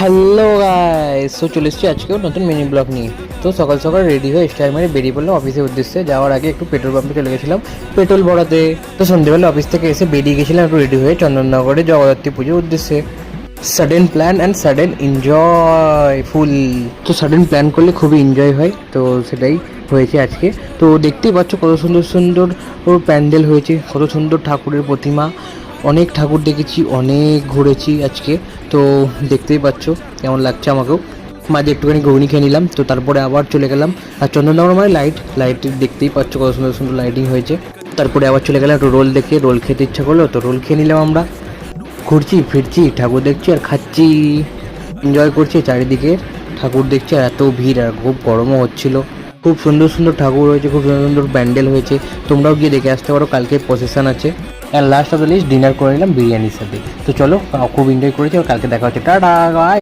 Hello guys, চলে এসেছি আজকেও নতুন মিনি ব্লগ নিয়ে। তো সকাল সকাল রেডি হয়ে স্টাইল মেরে বেরিয়ে পড়লাম অফিসের উদ্দেশ্যে। যাওয়ার আগে একটু পেট্রোল পাম্পে চলে গেছিলাম পেট্রোল ভরাতে। তো সন্ধ্যেবেলা অফিস থেকে এসে বেরিয়ে গেছিলাম একটু রেডি হয়ে চন্দননগরে জগদ্ধাত্রী পুজোর উদ্দেশ্যে। Sudden plan and sudden enjoy ফুল। তো সাডেন প্ল্যান করলে খুবই এনজয় হয়, তো সেটাই হয়েছে আজকে। তো দেখতেই পাচ্ছ কত সুন্দর সুন্দর প্যান্ডেল হয়েছে, কত সুন্দর ঠাকুরের প্রতিমা। অনেক ঠাকুর দেখেছি, অনেক ঘুরেছি আজকে। তো দেখতেই পাচ্ছ কেমন লাগছে আমাকেও। মাঝে একটুখানি ঘুগনি খেয়ে নিলাম, তো তারপরে আবার চলে গেলাম। আর চন্দননগর মানে লাইট দেখতেই পাচ্ছ কত সুন্দর সুন্দর লাইটিং হয়েছে। তারপরে আবার চলে গেলাম একটু রোল দেখে, রোল খেতে ইচ্ছা করলো তো রোল খেয়ে নিলাম আমরা। ঘুরছি ফিরছি, ঠাকুর দেখছি আর খাচ্ছি, এনজয় করছি চারিদিকে। ঠাকুর দেখছি আর এত ভিড়, আর খুব গরমও হচ্ছিল। খুব সুন্দর সুন্দর ঠাকুর হয়েছে, খুব সুন্দর সুন্দর প্যান্ডেল হয়েছে। তোমরাও গিয়ে দেখে আসতে পারো, কালকে প্রসেশন আছে। আর last of the list dinner করে নিলাম বিরিয়ানির সাথে। তো চলো, খুব এনজয় করেছি, আর কালকে দেখা হচ্ছে। Tata bye.